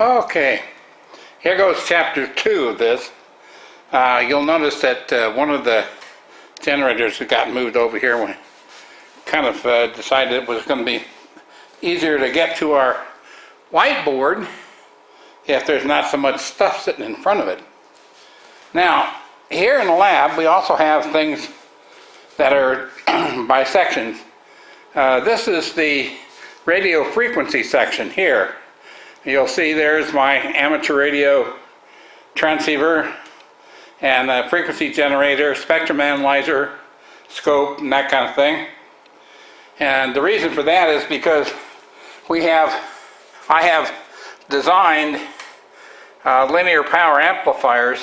Okay, here goes chapter 2 of this. You'll notice that one of the generators that got moved over here, we kind of decided it was going to be easier to get to our whiteboard if there's not so much stuff sitting in front of it. Now, here in the lab, we also have things that are by sections. This is the radio frequency section here. You'll see there's my amateur radio transceiver and a frequency generator, spectrum analyzer, scope, and that kind of thing. And the reason for that is because I have designed linear power amplifiers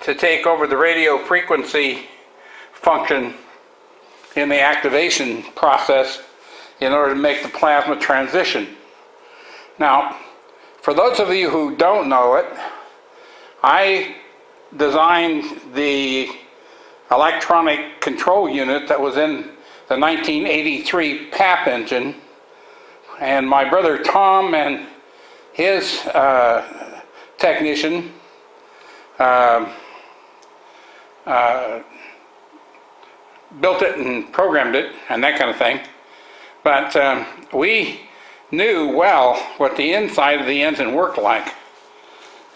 to take over the radio frequency function in the activation process in order to make the plasma transition. Now, for those of you who don't know it, I designed the electronic control unit that was in the 1983 PAP engine, and my brother Tom and his technician built it and programmed it and that kind of thing. But we knew well what the inside of the engine worked like.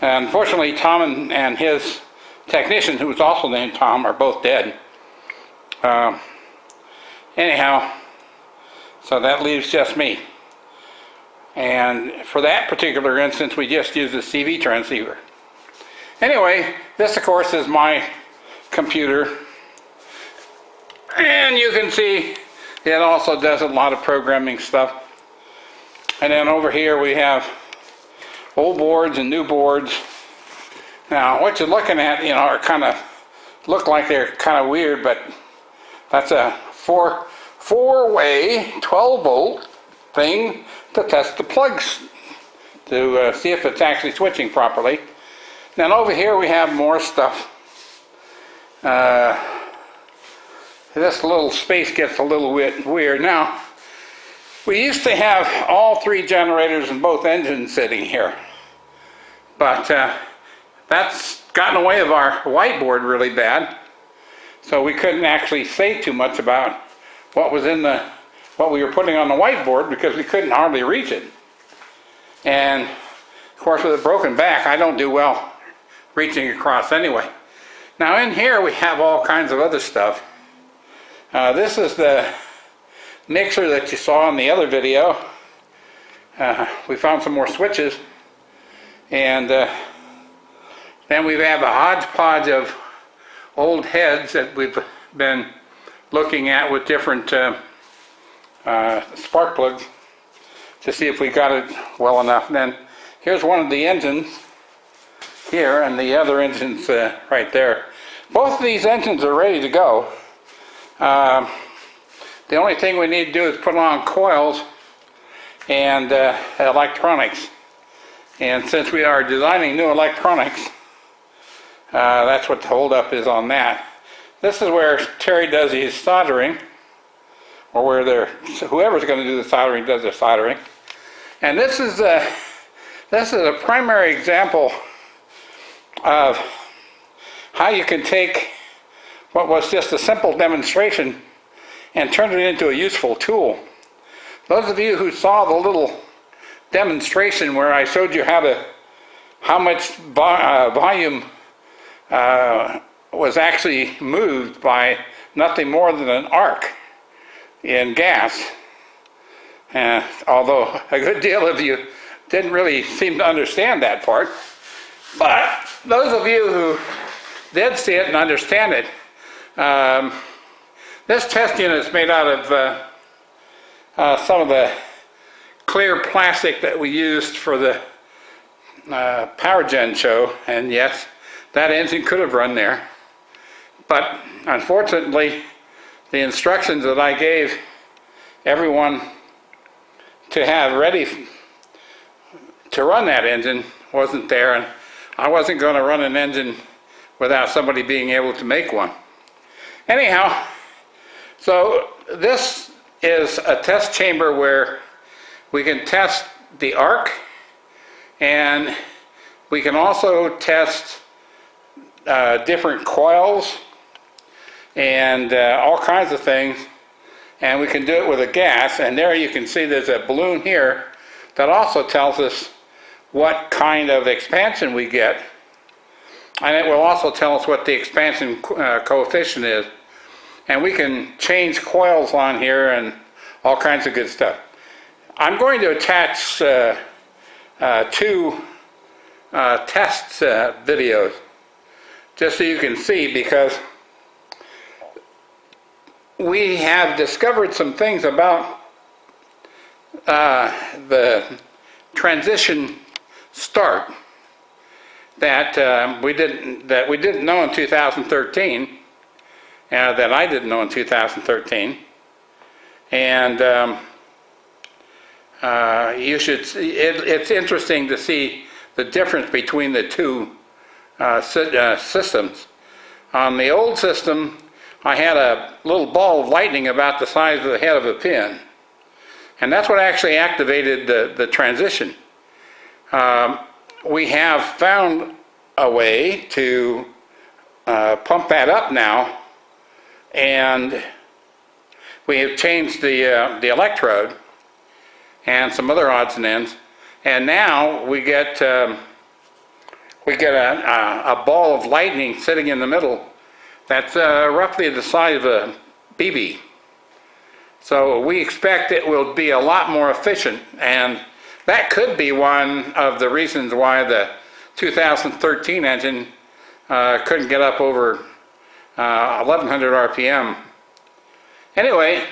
And unfortunately, Tom and his technician, who was also named Tom, are both dead. Anyhow, so that leaves just me. And for that particular instance, we just used a CV transceiver. Anyway, this of course is my computer. And you can see it also does a lot of programming stuff. And then over here we have old boards and new boards. Now what you're looking at, are kind of look like they're kind of weird, but that's a four-way 12-volt thing to test the plugs to see if it's actually switching properly. Then over here we have more stuff. This little space gets a little bit weird. Now, we used to have all three generators and both engines sitting here, but that's gotten away of our whiteboard really bad, so we couldn't actually say too much about what was in what we were putting on the whiteboard because we couldn't hardly reach it. And of course, with a broken back, I don't do well reaching across anyway. Now in here we have all kinds of other stuff. This is the mixer that you saw in the other video. We found some more switches, and then we have a hodgepodge of old heads that we've been looking at with different spark plugs to see if we got it well enough. And then here's one of the engines here, and the other engine's right there. Both of these engines are ready to go. The only thing we need to do is put on coils and electronics. And since we are designing new electronics, that's what the holdup is on that. This is where Terry does his soldering, or where whoever's going to do the soldering does their soldering. And this is a primary example of how you can take what was just a simple demonstration and turn it into a useful tool. Those of you who saw the little demonstration where I showed you how much volume was actually moved by nothing more than an arc in gas, although a good deal of you didn't really seem to understand that part, but those of you who did see it and understand it, this test unit is made out of some of the clear plastic that we used for the Power Gen show, and yes, that engine could have run there. But unfortunately, the instructions that I gave everyone to have ready to run that engine wasn't there, and I wasn't going to run an engine without somebody being able to make one. Anyhow, so this is a test chamber where we can test the arc And we can also test different coils and all kinds of things. And we can do it with a gas. And there you can see there's a balloon here that also tells us what kind of expansion we get. And it will also tell us what the expansion coefficient is. And we can change coils on here and all kinds of good stuff. I'm going to attach two test videos just so you can see, because we have discovered some things about the transition start that we didn't know in 2013, that I didn't know in 2013, and you should see, it's interesting to see the difference between the two systems. On the old system, I had a little ball of lightning about the size of the head of a pin, and that's what actually activated the transition. We have found a way to pump that up now, and we have changed the electrode and some other odds and ends, and now we get a ball of lightning sitting in the middle that's roughly the size of a BB. So we expect it will be a lot more efficient, and that could be one of the reasons why the 2013 engine couldn't get up over 1100 RPM. Anyway,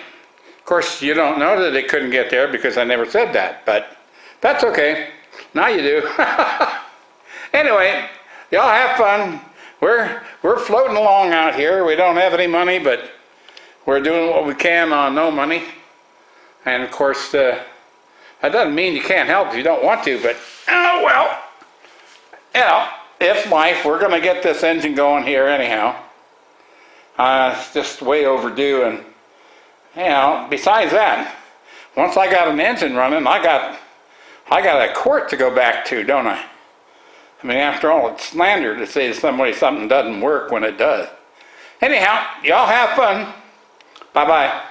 of course, you don't know that it couldn't get there because I never said that, but that's okay. Now you do. Anyway, y'all have fun. We're floating along out here. We don't have any money, but we're doing what we can on no money. And of course, that doesn't mean you can't help if you don't want to, but oh well. You know, it's life. We're going to get this engine going here anyhow. It's just way overdue, and you know, besides that, once I got an engine running, I got a court to go back to, don't I? I mean, after all, it's slander to say to somebody something doesn't work when it does. Anyhow, y'all have fun. Bye-bye.